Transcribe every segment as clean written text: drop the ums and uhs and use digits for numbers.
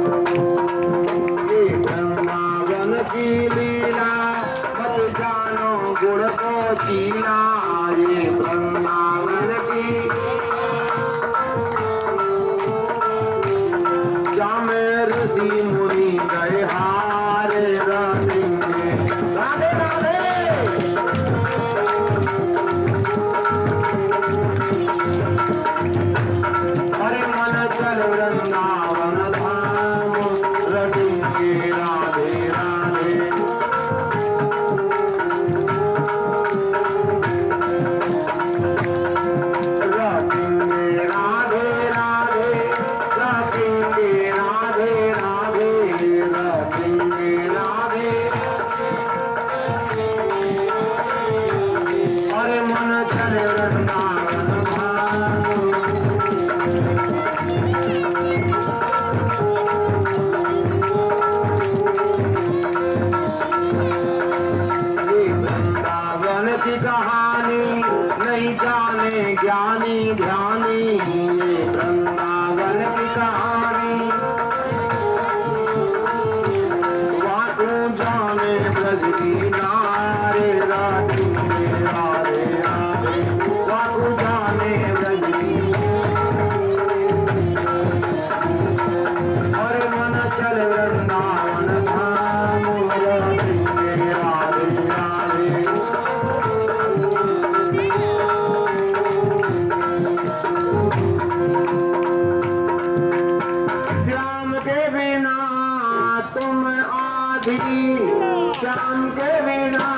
ये वृंदावन की लीला मत जानो गुण को चीला, ये वृंदावन की जामे ऋषि मुनि गए हारे रखेंगे। राधे राधे हरे मन चल वृंदावन धाम रखेंगे। राधे राधे रखेंगे। राधे राधे रखेंगे। राधे राधे रखेंगे। राधे हरे मन चल वृंदावन धाम वृंदावन की कहानी नहीं जाने ज्ञानी ध्यानी, ये वृंदावन की कहानी वाटू जाने ब्रज की नारे राधे राधे राधे वाटू जाने ब्रज की हरे मन चल वृंदावन धाम रखेंगे। राधे राधे श्याम के बिना तुम आधी, श्याम के बिना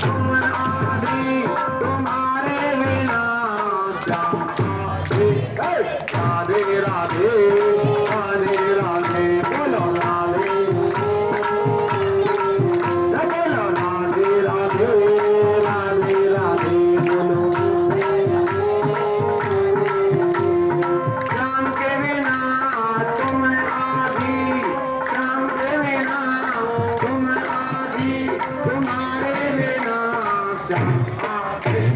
तुम आधी, तुम्हारे बिना श्याम आधी। राधे राधे राधे राधे बोलो राधे बोलो राधे राधे राधे राधे बोलो। श्याम के बिना तुम आधी, श्याम के बिना तुम आधी, तुम्हारे बिना श्याम आधी।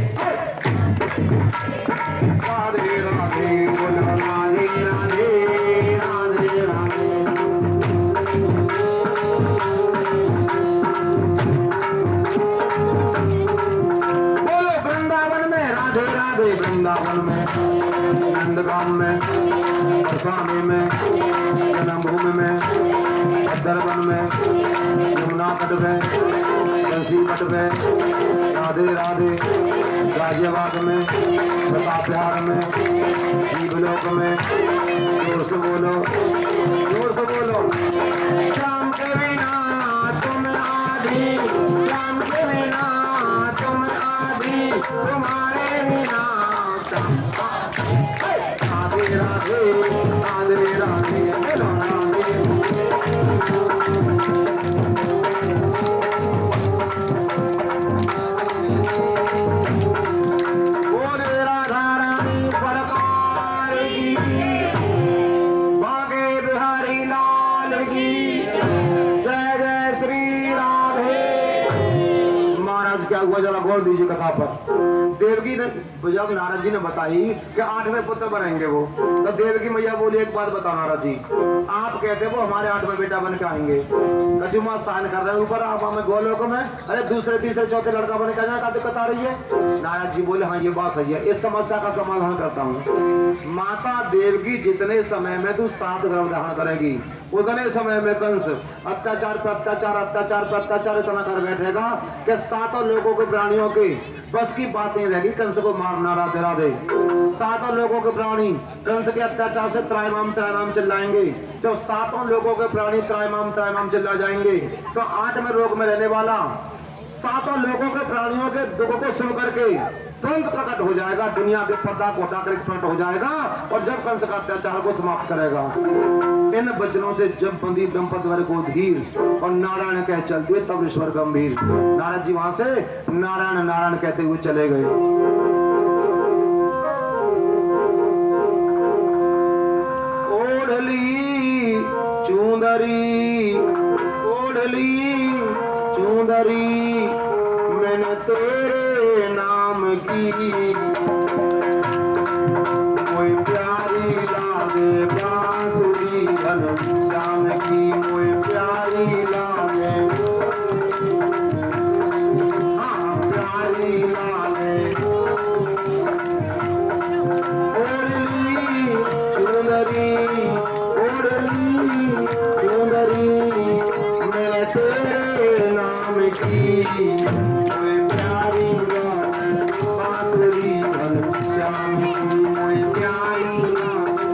राधे राधे बोलो राधे राधे राधे राधे बोलो वृंदावन में राधे राधे, वृंदावन में नंदगांव में बरसाने में जन्मभूमि में भद्रवन में यमुना तट में तुलसी तट में राधे राधे गाजियाबाद में प्रतापहार में जीवलोक में जोर से बोलो जोर से बोलो। श्याम के बिना तुम आधी, श्याम के बिना तुम आधी, तुम्हारे बिना श्याम आधी। राधे राधे राधे राधे बोलो राधे बोले राधा रानी सरकार की, बागे बिहारी लाल की जय जय श्री राधे। महाराज क्या हुआ जरा बोल दीजिए कथा पर। देवकी ने बुजुर्ग नारद जी ने बताई कि 8वें पुत्र बनेंगे वो। तो देवकी मैया बोली एक बात बताओ नारद जी, आप कहते वो हमारे 8वें बेटा बन के आएंगे, कजुमा साइन कर रहे हैं ऊपर, आप हमें गोलोक में अरे दूसरे तीसरे चौथे लड़का बन के जाए, क्या दिक्कत आ रही है? नारद जी बोले हाँ ये बात सही है, इस समस्या का समाधान करता हूँ। माता देवकी जितने समय में तू 7 गर्भ धारण करेगी उतने समय में कंस अत्याचार पे अत्याचार अत्याचार पे अत्याचार इतना कर बैठेगा कि 7 लोगों के प्राणियों के बस की बात नहीं रहेगी कंस को मारना। राधे राधे 7 लोगों के प्राणी कंस के अत्याचार से त्रायमाम त्रायमाम चिल्लाएंगे। जब 7 लोगों के प्राणी त्रायमाम चिल्ला जाएंगे तो 8वें लोक में रहने वाला 7 लोगों के प्राणियों के दुख को सुन करके तुरंत प्रकट हो जाएगा, दुनिया के पर्दा को हटा कर प्रकट हो जाएगा और जब कंस का अत्याचार को समाप्त करेगा। इन वचनों से जब बंदी दंपति वर को धीर और नारायण कह चल दिए तब ईश्वर गंभीर। नारद जी वहां से नारायण नारायण कहते हुए चले गए। ओढ़ली चूंदरी ओढ़ली चूंदरी मैंने तेरे नाम की, कोई प्यारी लागे बांसुरी घनश्याम श्याम की मोय प्यारी लागे, हाँ प्यारी लागे। ओढ़ली चुनरी, ओढ़ली चुनरी, मैंने तेरे नाम की मोय प्यारी लागे, बांसुरी धन श्याम की मोय प्यारी लागे।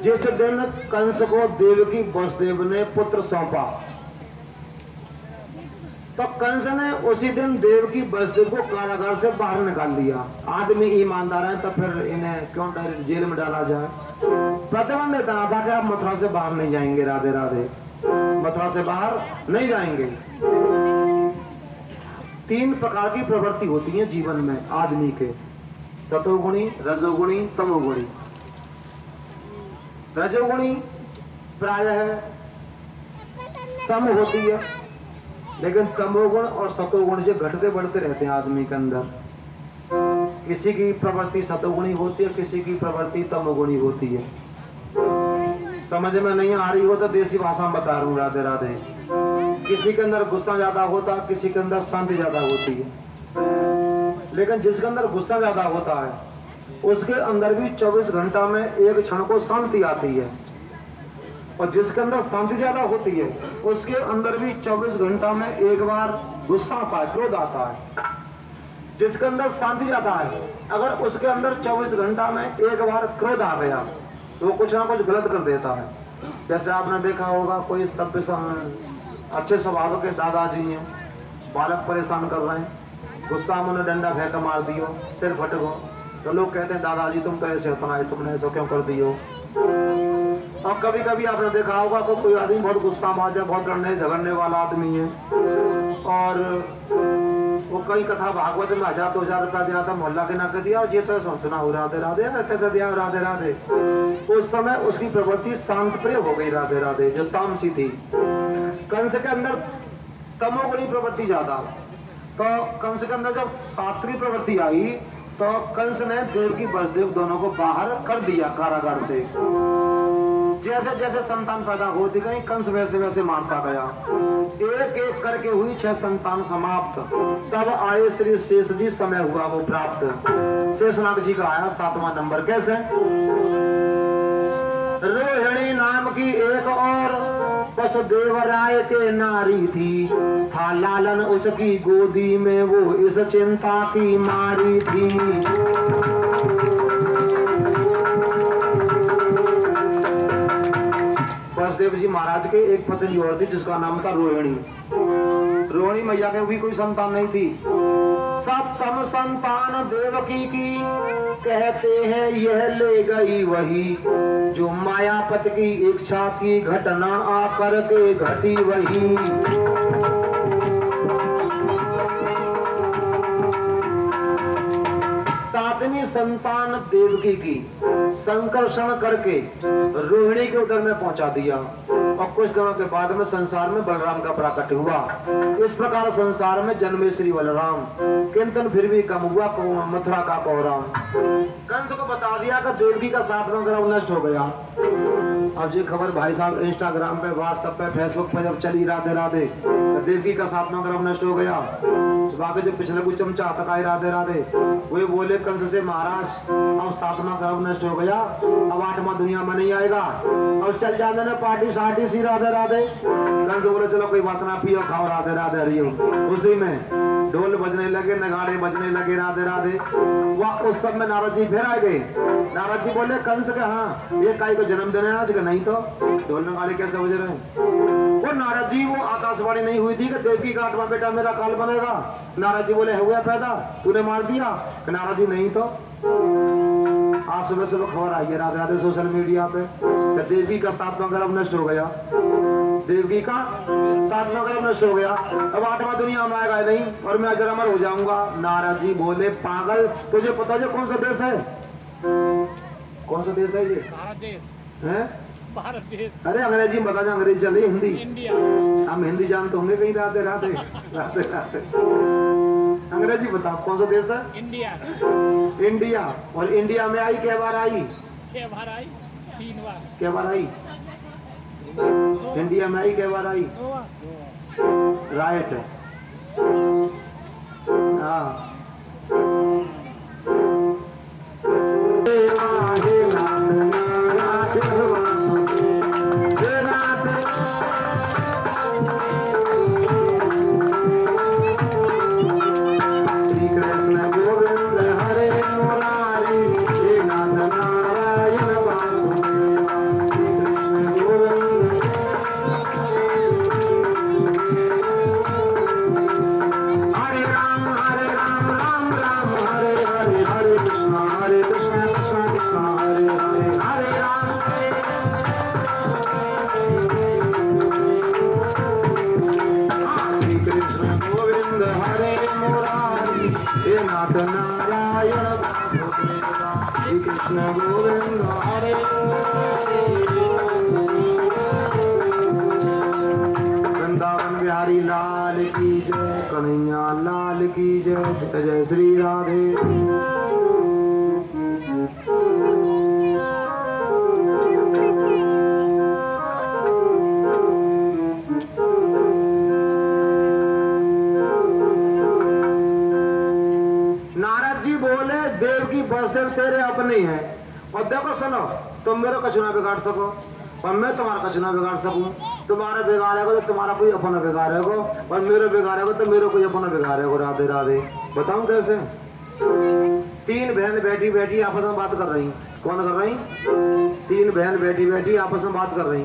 जिस दिन कंस को देवकी वसुदेव ने पुत्र सौंपा, तो कंस ने उसी दिन देवकी वसुदेव को कारागार से बाहर निकाल लिया। आदमी ईमानदार है तो फिर इन्हें क्यों जेल में डाला जाए। प्रतिबंध इतना था कि आप मथुरा से बाहर नहीं जाएंगे, राधे राधे, मथुरा से बाहर नहीं जाएंगे। 3 प्रकार की प्रवृत्ति होती है जीवन में आदमी के, सतोगुणी, रजोगुणी, तमोगुणी। रजोगुणी प्रायः सम होती है, लेकिन तमोगुण और सतोगुण जो घटते बढ़ते रहते हैं आदमी के अंदर। किसी की प्रवृत्ति सतोगुणी होती है, किसी की प्रवृत्ति तमोगुणी होती है। समझ में नहीं आ रही हो तो देसी भाषा में बता रहा हूँ, राधे राधे। किसी के अंदर गुस्सा ज्यादा होता, किसी के अंदर शांति ज्यादा होती है। लेकिन जिसके अंदर गुस्सा ज्यादा होता है उसके अंदर भी 24 घंटा में एक क्षण को शांति आती है, और जिसके अंदर शांति ज्यादा होती है उसके अंदर भी 24 घंटा में एक बार गुस्सा आता है, क्रोध आता है। जिसके अंदर शांति ज्यादा है, अगर उसके अंदर 24 घंटा में एक बार क्रोध आ गया तो वो कुछ ना कुछ गलत कर देता है। जैसे आपने देखा होगा कोई सभ्य अच्छे स्वभाव के दादाजी हैं, बालक परेशान कर रहे हैं, गुस्सा में उन्हें डंडा फेंक मार दियो, सिर फट गो, तो लोग कहते हैं दादाजी तुम तो ऐसे अपनाए, तुमने ऐसा क्यों कर दियो। और कभी कभी आपने देखा होगा तो कोई आदमी बहुत गुस्सा में आ जाए, बहुत लड़ने झगड़ने वाला आदमी है, और वो कई कथा भागवत में 1000-2000 रुपया दिया था, मोहल्ला के ना कर दिया, और ये तो सोचना हो राधे राधे, कैसे दिया राधे राधे। उस समय उसकी प्रवृत्ति शांत प्रिय हो गई, राधे राधे, जो तामसी थी। कंस के अंदर तमोगुणी प्रवृत्ति ज्यादा, तो कंस के अंदर जब सात्विक प्रवृत्ति आई तो कंस ने देवकी वसुदेव दोनों को बाहर कर दिया कारागार से। जैसे जैसे संतान पैदा होती गई कंस वैसे वैसे मारता गया। एक एक करके हुई 6 संतान समाप्त। तब आए श्री शेष जी, समय हुआ वो प्राप्त। शेषनाग जी का आया 7वां नंबर। कैसे? रोहिणी नाम की एक और वसुदेव राय के नारी थी, था लालन उसकी गोदी में, वो इस चिंता की मारी थी। वसुदेव जी महाराज के एक पत्नी और थी जिसका नाम था रोहिणी। रोहिणी मैया के भी कोई संतान नहीं थी। सप्तम संतान देवकी की, कहते हैं यह ले गई वही, जो मायापत की इच्छा की घटना आकर के घटी वही। 7वीं संतान देवकी की संकर्षण करके रोहिणी के उदर में पहुंचा दिया, और कुछ दिनों के बाद में संसार में बलराम का प्राकट्य हुआ। इस प्रकार संसार में जन्मे श्री बलराम, किंतु फिर भी कम हुआ मथुरा का कोहराम। कंस को बता दिया कि देवकी का 7वां ग्रह नष्ट हो गया। अब ये खबर भाई साहब इंस्टाग्राम पे, व्हाट्सएप पे, फेसबुक पे जब चली, राधे राधे, तो देवकी का 7वां ग्रह नष्ट हो गया। बाकी जो पिछले कुछ चमचा तक आए, राधे राधे, वे बोले कंस से महाराज अब 7वां ग्रह नष्ट हो गया, अब 8वां दुनिया में नहीं आएगा, अब चल जाने ने पार्टी साटी सी, राधे राधे। कंस बोले चलो कोई बात ना, पियो खाओ, राधे राधे हरिओम। उसी में ढोल बजने लगे, नगाड़े बजने लगे, राधे राधे। वह उस सब में नारद जी फिर आ गए। नारद जी बोले कंस के हाँ ये काई को जन्म देना है आज का, नहीं तो ढोल नगाड़े कैसे बज रहे हैं। वो नारद जी, वो आकाशवाणी नहीं हुई थी कि देवकी का 8वां बेटा मेरा काल बनेगा। नारद जी बोले हो गया पैदा, तूने मार दिया। नारद जी नहीं तो आज सुबह सुबह खबर आई है, राधे राधे, सोशल मीडिया पे, देवी का 7वां गर्भ नष्ट हो गया। देवकी का 7वां गर्भ नष्ट हो गया, अब 8वां दुनिया में आएगा नहीं, और मैं अजर अमर हो जाऊंगा। नारद जी बोले पागल, तुझे पता है कौन सा देश है? कौन सा देश है ये? है भारत देश, अरे अंग्रेजी में बता, अंग्रेजी चल रही हिंदी। इंडिया, हम हिंदी जानते होंगे कहीं, राधे राधे राधे राधे। अंग्रेजी बताओ, कौन सा देश है? इंडिया। इंडिया। और इंडिया में आई कै बार आई? क्या बार आई? 3 बार। कै बार आई? इंडिया में आई कै बार आई? 2 बार। राइट है। हाँ। वृंदावन बिहारी लाल की जय, कन्हैया लाल की जय, जय जय श्री राधे। नारद जी बोले देवकी वसुदेव तेरे अपने हैं, और देखो सुनो, तुम मेरा कछु ना बिगाड़ सको और मैं तुम्हारा कछु ना बिगाड़ सकूं। तुम्हारा बिगाड़ेगा तो तुम्हारा कोई अपना बिगाड़ेगा, और मेरे बिगाड़ेगा तो मेरे कोई अपना बिगाड़ेगा। राधे राधे। बताऊं कैसे? 3 बहन बैठी बैठी आपस में बात कर रही। कौन कर रही? 3 बहन बैठी बैठी आपस में बात कर रही।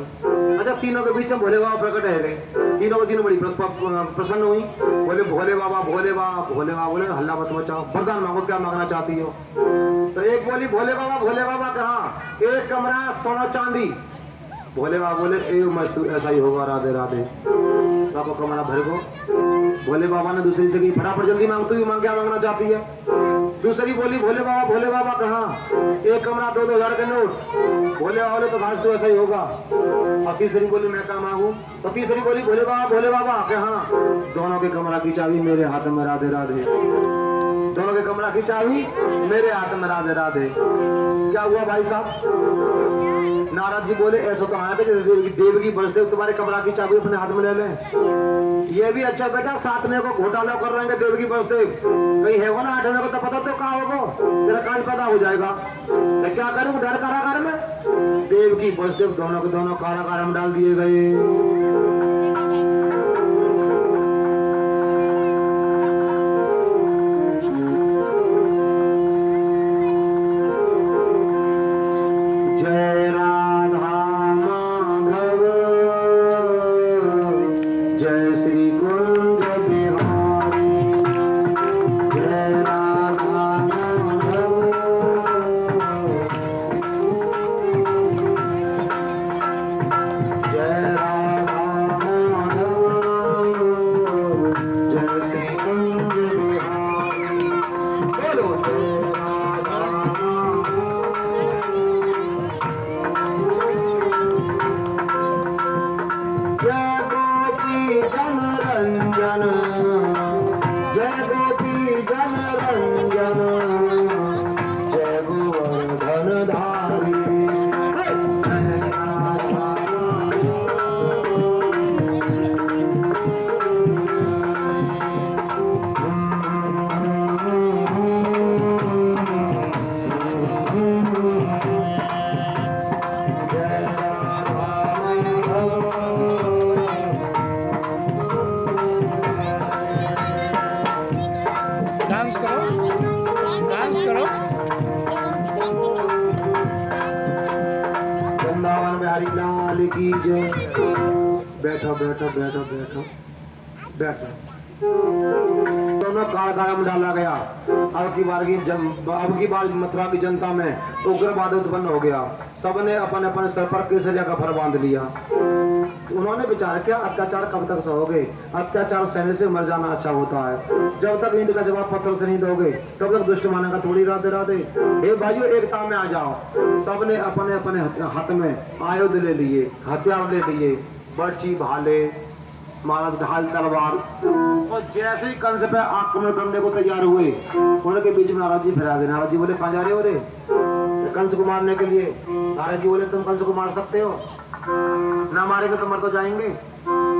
अच्छा, तीनों के बीच में भोले बाबा प्रकट है गए। तीनों को तीनों बड़ी प्रसन्न हुई। बोले भोले बाबा, भोले बाबा। भोले बाबा बोले हल्ला मत मचाओ, वरदान मांगो, क्या मांगना चाहती हो? तो एक बोली भोले बाबा कहाँ? एक कमरा सोना चांदी। भोले बाबा बोले ए मस्त, ऐसा ही होगा। राधे राधे। बाबा कमरा भर को। भोले बाबा ने दूसरी जगह फटाफट जल्दी मांग, तू भी मांग, क्या मांगना चाहती है? दूसरी बोली भोले बाबा कहाँ? एक कमरा 2-2 हजार के नोट। भोले बाबा बोले तो घास तो ऐसा ही होगा। और तीसरी बोली मैं क्या मांगू? तो तीसरी बोली भोले बाबा कहाँ? दोनों के कमरा की चाबी मेरे हाथ में। राधे राधे। दोनों के कमरा की चाबी मेरे हाथ में। राधे राधे। क्या हुआ भाई साहब? नारद जी बोले ऐसा तो आया कि देव की वसुदेव तुम्हारे कमरा की चाबी अपने हाथ में ले लें। ये भी अच्छा बेटा, 7 में को घोटाला कर रहे हैं देव की वसुदेव, कहीं है वो ना 8 में को तो पता तो कहाँ होगा, तेरा काज पता हो जाएगा। मैं क्या करूँ? डर कारागार में। देव की वसुदेव दोनों के दोनों कारागार में डाल दिए गए। की जय। बैठो बैठो बैठो बैठो बैठो। दोनों कारागार में डाला गया। अब की बार मथुरा की जनता में उग्रवाद उत्पन्न हो गया। सबने अपन अपन सर पर केसरिया का फर बांध लिया। उन्होंने विचार किया अत्याचार कब तक सहोगे, अत्याचार सहने से मर जाना अच्छा होता है। जब तक ईंट का जवाब पत्थर से नहीं दोगे तब तक दुष्ट मानेगा थोड़ी। राधे राधे। हे भाइयों एकता में आ जाओ। सबने अपने अपने हाथ में आयुध ले लिए, हथियार ले लिए, बर्छी भाले महाराज ढाल तलवार, और जैसे ही कंस पे आक्रमण करने को तैयार हुए उनके बीच में नारद जी फिरा गए। नारद जी बोले कहाँ जा रहे हो रे? कंस को मारने के लिए। नारद जी बोले तुम कंस को मार सकते हो? ना मारेंगे तो मर तो जाएंगे,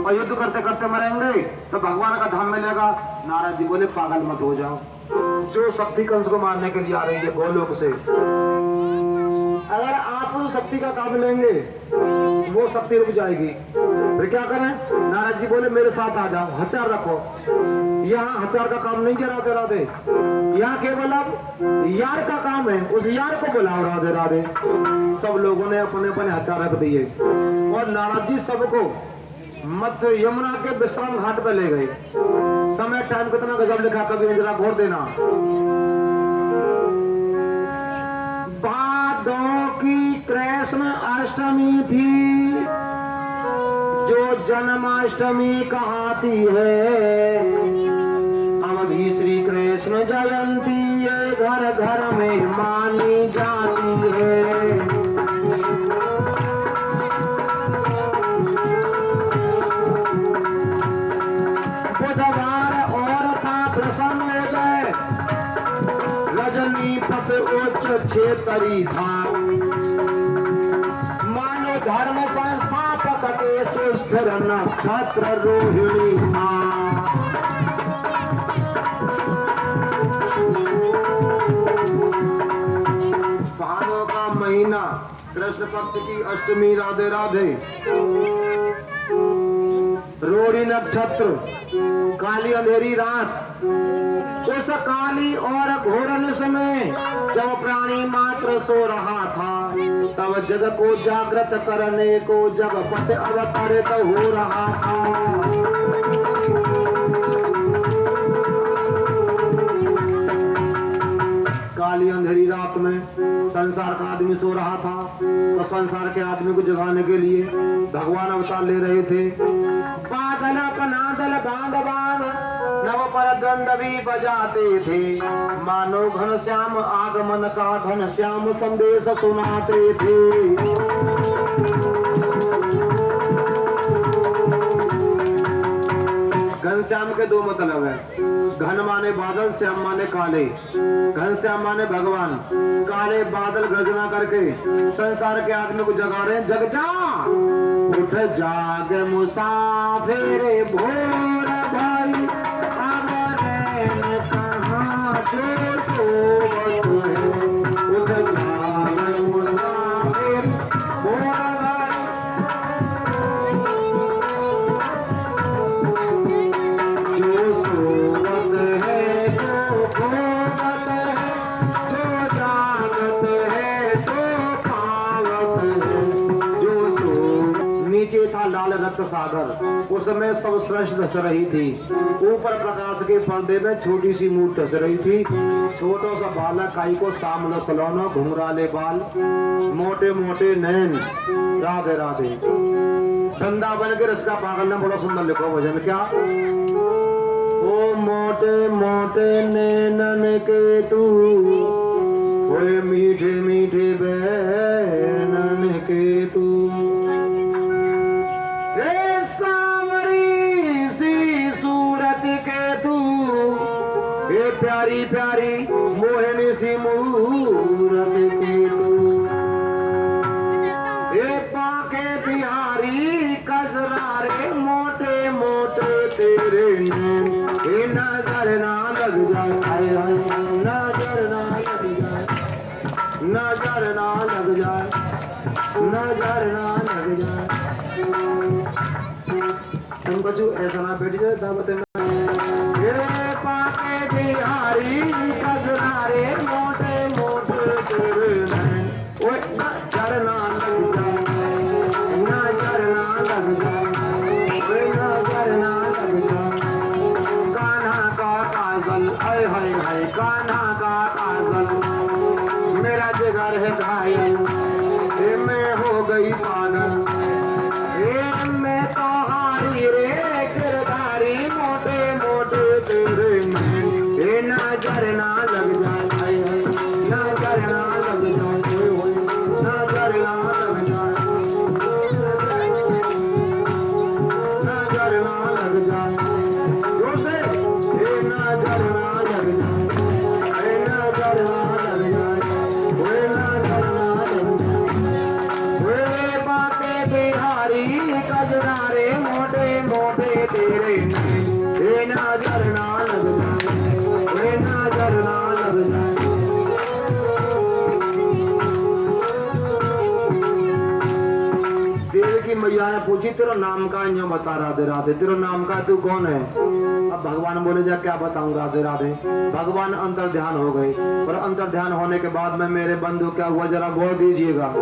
और युद्ध करते करते मरेंगे तो भगवान का धाम मिलेगा। नारद जी बोले पागल मत हो जाओ, जो शक्ति कंस को मारने के लिए आ रही है गोलोक से, अगर आप उस शक्ति का काम लेंगे वो शक्ति रुक जाएगी। फिर क्या करें? नारद जी बोले मेरे साथ आ जाओ, हथियार रखो। यहाँ हथियार का काम नहीं किया। राधे राधे। यहाँ केवल अब यार का काम है, उस यार को बुलाओ। राधे राधे। सब लोगों ने अपने अपने हथियार रख दिए और नारद जी सबको मध्य यमुना के विश्राम घाट पे ले गए। समय टाइम कितना गजब लिखा, कभी जरा घोर देना। भादों की कृष्ण अष्टमी थी जो जन्माष्टमी कहती है, अवधि श्री कृष्ण जयंती ये घर घर में मानी जाती है। बुधवार और था प्रसन्न गए, रजनीपत उच्च क्षेत्री था, मानो धर्म संस्थापक के सुस्थिर नक्षत्र रोहिणी मां। भादों का महीना, कृष्ण पक्ष की अष्टमी। राधे राधे। रोहिणी नक्षत्र, काली अंधेरी रात। उस काली और घोर निश में जब प्राणी मात्र सो रहा था तब जग को जागृत करने को जगपति अवतरित हो रहा था। काली अंधेरी रात में संसार का आदमी सो रहा था और संसार के आदमी को जगाने के लिए भगवान अवतार ले रहे थे। बादल कनादल बांध बांध नव पर द्वंद भी बजाते थे, मानो घन श्याम आगमन का घन श्याम संदेश सुनाते थे। घनश्याम के दो मतलब है, घन माने बादल, श्याम माने काले। घनश्याम माने भगवान, काले बादल गर्जना करके संसार के आदमी को जगा रहे हैं। जग जा उठ जाग मुसाफिर भोर भाई, अब रैन कहाँ से सोवत है। उठ जाग मुसाफिर भोर भाई, जो सोवत है सो खोवत है, जो जागत है सो पावत है। जो सो नीचे था लाल रक्त सागर, उसमें सब श्रेष्ठ धस रही थी। ऊपर प्रकाश के पर्दे में छोटी सी मूर्ति धस रही थी। छोटो सा बालक काई को सामने सलोना, घुंघराले बाल, मोटे मोटे नैन। राधे राधे। वृंदावन के रस का पागल ने बड़ा सुंदर लिखो भजन। क्या? ओ मोटे मोटे नैनन के तू, ओए मीठे मीठे बैनन के तू, सांवरी सी सूरत के तू, ये प्यारी प्यारी मोहिनी सी मूरत के तू, ये पाके बिहारी कसरारे मोटे मोटे तेरे नैन, ये नजर ना लग जाए, हाय हाय नजर ना लग जाए, नजर ना लग जाए, नजर ना लग जाए। तुम बच्चों ऐसा ना बैठ जाए दावत में। ये पाके बिहारी कसरारे मोटे मोटे तेरे नैन, ओए नजर ना लग जाए, नजर ना लग जाए, ओए नजर ना लग जाए। कान्हा का काजल, हाय हाय हाय कान्हा का काजल, मेरा जिगर है घायल, मैं हो गई पागल, पूछी तेरा नाम का, यूं बता राधे राधे, तेरा नाम का, तू कौन है? अब भगवान बोले जा क्या बताऊं राधे राधे। भगवान अंतर ध्यान हो गए, और अंतर ध्यान होने के बाद में मेरे बंधु क्या हुआ जरा गौर दीजिएगा।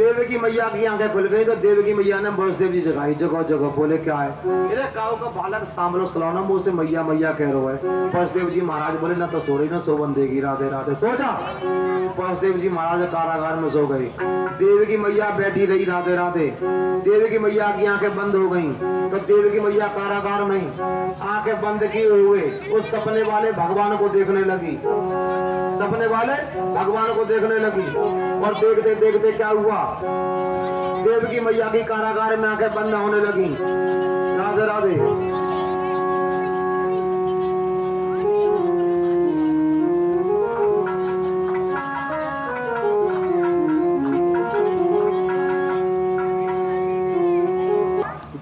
देवकी मैया की आंखें खुल गई तो देवकी मैया ने वसुदेव जी जगाई जगह जगह। बोले क्या है? अरे काऊ का बालक सांभलो सलाना मुंह से मैया मैया कह रहा है। वसुदेव जी महाराज बोले ना तो सो रही ना सोवन देगी, राधे राधे सो जा। वसुदेव जी महाराज कारागार में सो गए। देवकी मैया बैठी रही, राधे राधे। देवकी मैया की आंखें बंद हो गई तो देवकी मैया कारागार में आंखें बंद किए हुए उस सपने वाले भगवान को देखने लगी। सपने वाले भगवान को देखने लगी, और देखते देखते क्या हुआ, देवकी मैया की कारागार में आंखें बंद होने लगी। राधे राधे।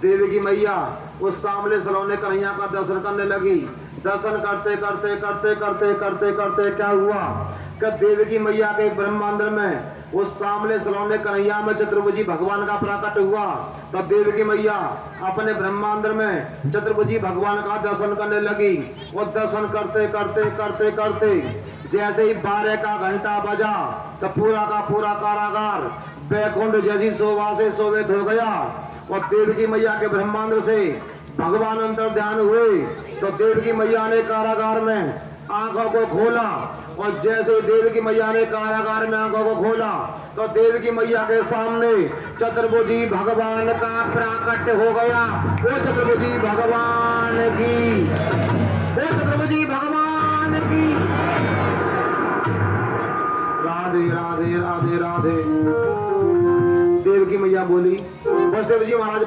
देवकी मैया उस सामने सलोने कन्हैया का दर्शन करने लगी। दर्शन करते करते करते करते करते करते क्या हुआ कि देवकी मैया के ब्रह्मांड में उस सामने सलोने कन्हैया में चतुर्भुजी भगवान का प्रकट हुआ। तो देवकी मैया अपने ब्रह्मांड में चतुर्भुजी भगवान का दर्शन करने लगी। वो दर्शन करते करते करते करते जैसे ही 12 का घंटा बजा तो पूरा का पूरा कारागार बैकुंठ जैसी शोभा से शोभित हो गया। और देवकी मैया के ब्रह्मांड से भगवान अंतर ध्यान हुए तो देवकी मैया ने कारागार में आंखों को खोला। और जैसे देवकी मैया ने कारागार में आंखों को खोला तो देवकी मैया के सामने चतुर्भुजी भगवान का प्रकट हो गया। वो चतुर्भुजी भगवान की, वो चतुर्भुजी भगवान की। राधे राधे राधे राधे। देवकी मैया बोली, वसुदेव जी महाराज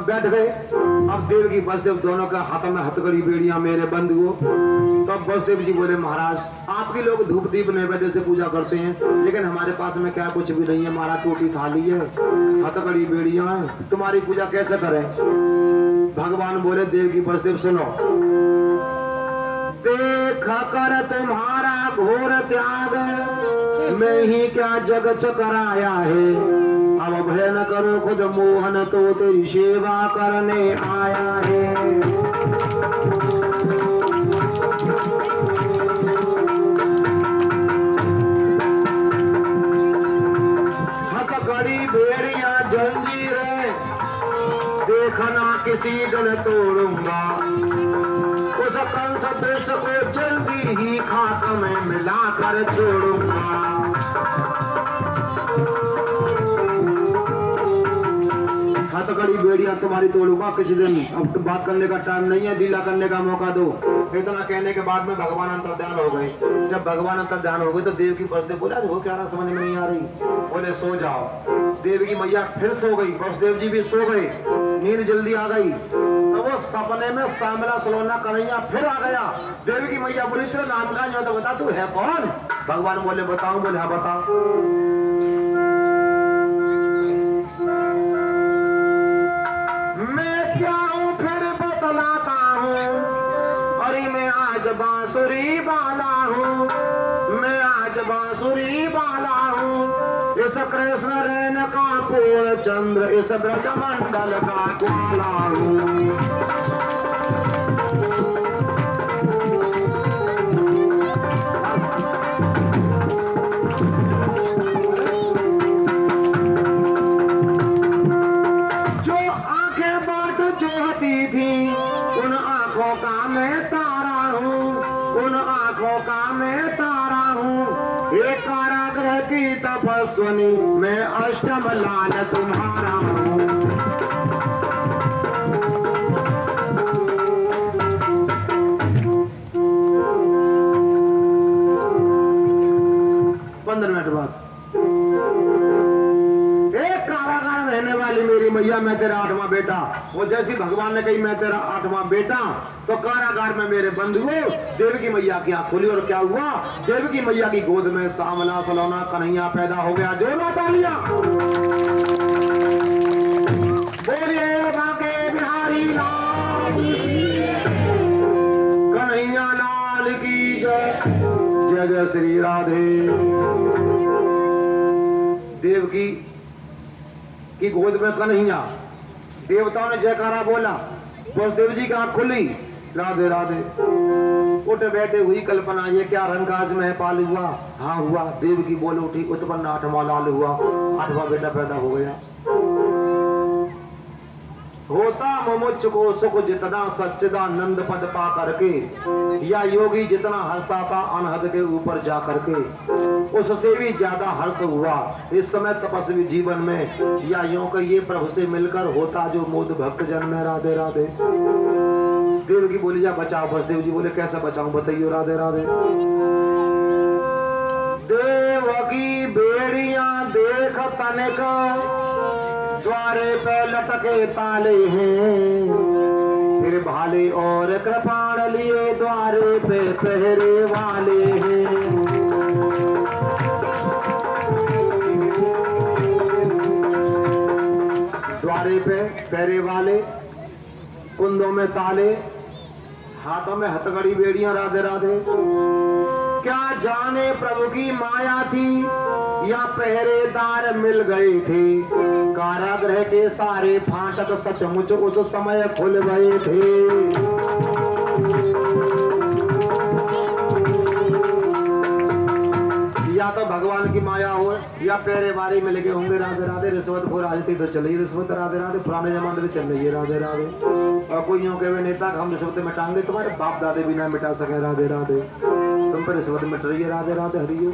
बैठ गए। अब देवकी वसुदेव दोनों का हाथ में हथकड़ी बेड़ियां मेरे बंधुओं। तब वसुदेव जी बोले महाराज आपके लोग धूप दीप नैवेद्य से पूजा करते हैं, लेकिन हमारे पास में क्या कुछ भी नहीं है। हमारा टूटी थाली है, हथकड़ी बेड़ियां हैं, तुम्हारी पूजा कैसे करें? भगवान बोले देवकी वसुदेव सुनो, देख कर तुम्हारा घोर त्याग मैं ही क्या जग चकराया है। अब भय न करो खुद मोहन तो तेरी सेवा करने आया है। हथकड़ी भेड़िया जंजीरें देखना किसी दिन तोड़ूंगा। उस कंस दृष्ट को जल्दी ही खाक में मिलाकर छोड़ूंगा। हथकड़ी बेड़ियां तुम्हारी तोड़ूंगा किसी दिन। अब तो बात करने का टाइम नहीं है, लीला करने का मौका दो। इतना कहने के बाद में भगवान अंतर ध्यान हो गए। जब भगवान अंतर ध्यान हो गए तो देव की वसुदेव बोला वो क्या रहा समझ में नहीं आ रही। बोले सो जाओ। देव की मैया फिर सो गई, वसुदेव जी भी सो गए, नींद जल्दी आ गई। तो वो सपने में सांवला सलोना कन्हैया फिर आ गया। देव की मैया बोली तेरा नाम का जो तो बता, तू है कौन? भगवान बोले बताऊं? बोले हाँ बताओ। बांसुरी बाला हूँ मैं, आज बांसुरी बाला हूँ। इस कृष्ण रेन का पूर्ण चंद्र, इस ब्रजमंडल का ग्वाला हूँ। जो आंखें बाट जोहती थी उन आंखों का मैं तारा हूँ, उन आंखों का मैं तारा हूँ। एक कारागृह की तपस्वनी मैं अष्टम लाल तुम्हारा हूँ। 15 मिनट बाद एक कारागार में रहने वाली मेरी मैया मैं तेरा 8वां बेटा। वो जैसी भगवान ने कही मैं तेरा 8वां बेटा, तो कारागार में मेरे बंधुओं देवकी मैया की आंख खुली और क्या हुआ, देवकी मैया की गोद में सांवला सलोना कन्हैया पैदा हो गया। जो ना तालियां बोलिए बांके बिहारी लाल कन्हैया लाल की जय। जय जय श्री राधे। देवकी कि गोद में कन्हैया। देवताओं ने जयकारा बोला, वसुदेव जी की आंख खुली, राधे राधे। उठ बैठे, हुई कल्पना, ये क्या रंग आज में पाल हुआ? हाँ हुआ। देव की बोल उठी, उत्पन्न आठवां लाल हुआ, आठवां बेटा पैदा हो गया। होता मुमुच को सुख जितना सच्चिदानंद पद पा करके, या योगी जितना हर्षाता अनहद के ऊपर जा करके, उससे भी ज्यादा हर्ष हुआ इस समय तपस्वी जीवन में, या यूं कि ये प्रभु से मिलकर होता जो मोद भक्त जन में। राधे राधे। देव की बोली, जा बचाओ। वसुदेव जी बोले, कैसे बचाऊं बताइए। राधे राधे। देव की बेड़ियां देख तनिक, द्वारे पे लटके ताले हैं, फिर भाले और कृपाण लिए द्वारे पे पहरे वाले हैं। द्वारे पे पहरे वाले, कुंदों में ताले, हाथों में हथकड़ी बेड़ियां। राधे राधे। क्या जाने प्रभु की माया थी या पहरेदार मिल गए थे, कारागृह के सारे फाटक सचमुच उस समय खुल गए थे। या तो भगवान की माया हो या पहरेवारी में लगे होंगे। राधे राधे। रिश्वत खोर आज तो चली रिश्वत। राधे राधे। पुराने जमाने में चल रही है। राधे राधे। और कोई यूं कहे नेता हम रिश्वत मिटाएंगे, तुम्हारे बाप दादे भी ना मिटा सके। राधे राधे। तुम पर रिश्वत मिट रही है। राधे राधे। हरिओ।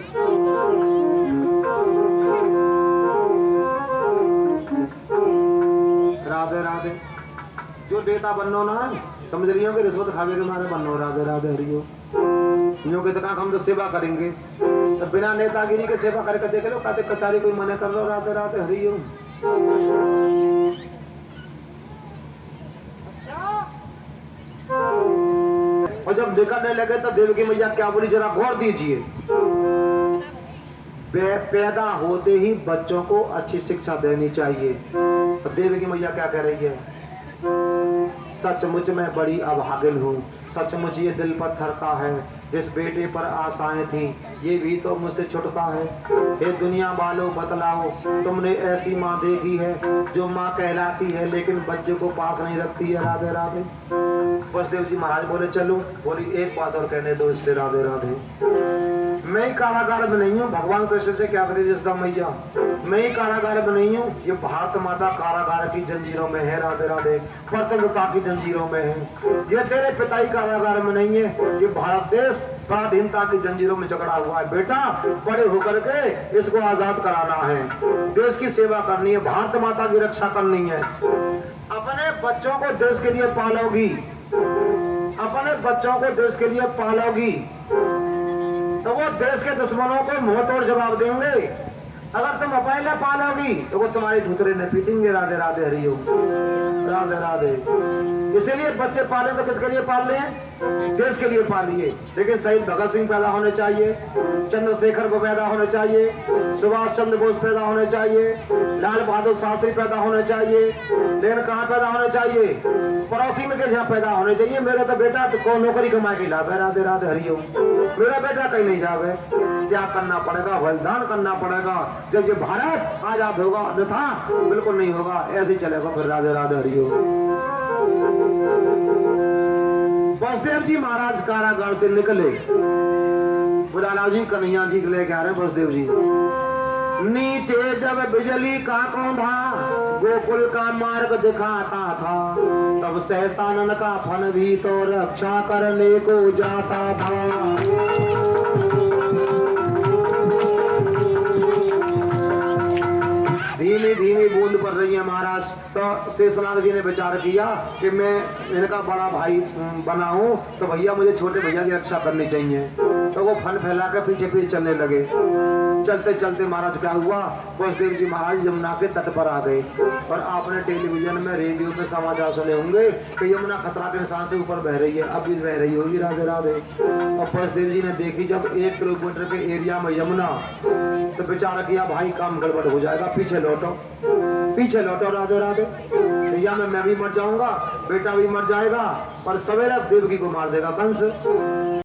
राधे राधे। जो नेता बननो ना समझ रही हो कि रिश्वत खावे के मारे बननो। राधे राधे। हरिओ। यूं के तक हम तो सेवा करेंगे, तो बिना नेतागिरी के सेवा करके देख लो, कहते कतारी कोई मना कर लो। राधे राधे। हरिओ। और जब निकलने लगे तो देव की मैया क्या बोली, जरा गौर दीजिए। पैदा होते ही बच्चों को अच्छी शिक्षा देनी चाहिए। तो देव की मैया क्या कह रही है, सचमुच मैं बड़ी अभागिन हूँ, सचमुच ये दिल पत्थर का है, जिस बेटे पर आशाएं थी ये भी तो मुझसे छुटता है। हे दुनिया वालों बतलाओ, तुमने ऐसी माँ देखी है जो माँ कहलाती है लेकिन बच्चे को पास नहीं रखती है। राधे राधे। वसुदेव जी महाराज बोले, चलो। बोली, एक बात और कहने दो इससे। राधे राधे। मैं ही कारागार में नहीं हूँ। भगवान कृष्ण से क्या कहती जिसदा मैया, मैं ही कारागार में नहीं हूँ, ये भारत माता कारागार की जंजीरों में है। राधे राधे। स्वतंत्रता की जंजीरों में है। ये तेरे पिता ही कारागार में नहीं है, ये भारत देश पराधीनता की जंजीरों में जकड़ा हुआ है। बेटा बड़े होकर के इसको आजाद कराना है, देश की सेवा करनी है, भारत माता की रक्षा करनी है। अपने बच्चों को देश के लिए पालोगी, अपने बच्चों को देश के लिए पालोगी तो वो देश के दुश्मनों को मुंह तोड़ जवाब देंगे। अगर तुम अपने लिए पालोगी तो वो तुम्हारी धुतरे न पीटेंगे। राधे राधे। हरिओम। राधे राधे। इसीलिए बच्चे पाले तो किसके लिए पाल रहे हैं, देश के लिए पालिए। देखिए शहीद भगत सिंह पैदा होने चाहिए, चंद्रशेखर को पैदा होने चाहिए, सुभाष चंद्र बोस पैदा होने चाहिए, लाल बहादुर शास्त्री पैदा होने चाहिए, लेकिन कहाँ पैदा होने चाहिए, पड़ोसी में के यहाँ पैदा होने चाहिए। मेरा तो बेटा को नौकरी कमा के लाभ है। राधे राधे। हरिओम। मेरा बेटा कहीं नहीं जावे, त्याग करना पड़ेगा, बलिदान करना पड़ेगा जब ये भारत आजाद होगा, अन्यथा बिल्कुल नहीं होगा। ऐसे ही चलेगा फिर। राधे राधे। हरिओम। वसुदेव जी महाराज कारागार से निकले, बुलालाल जी कन्हैया जी लेके आ रहे हैं। वसुदेव जी नीचे जब बिजली का कौंधा गोकुल का मार्ग दिखाता था, तब सहसानन का फन भी तो रक्षा करने को जाता था। धीमी धीमी बूंद पड़ रही है महाराज। तो शेषनाग जी ने विचार किया कि मैं इनका बड़ा भाई बनाऊं तो भैया मुझे छोटे भैया की रक्षा करनी चाहिए। तो वो फन फैला कर पीछे पीछे चलने लगे। चलते चलते महाराज क्या हुआ, वसुदेव जी महाराज यमुना के तट पर आ गए। और आपने टेलीविजन में रेडियो पे समाचार सुने होंगे कि यमुना खतरा के निशान से ऊपर बह रही है, अब भी बह रही होगी। राधे राधे। और वसुदेव जी ने देखी जब 1 किलोमीटर के एरिया में यमुना, तो विचार किया भाई काम गड़बड़ हो जाएगा, पीछे लौटो, पीछे लौटो। राधे राधे। या मैं भी मर जाऊंगा, बेटा भी मर जाएगा, पर सवेरे देवकी को मार देगा कंस।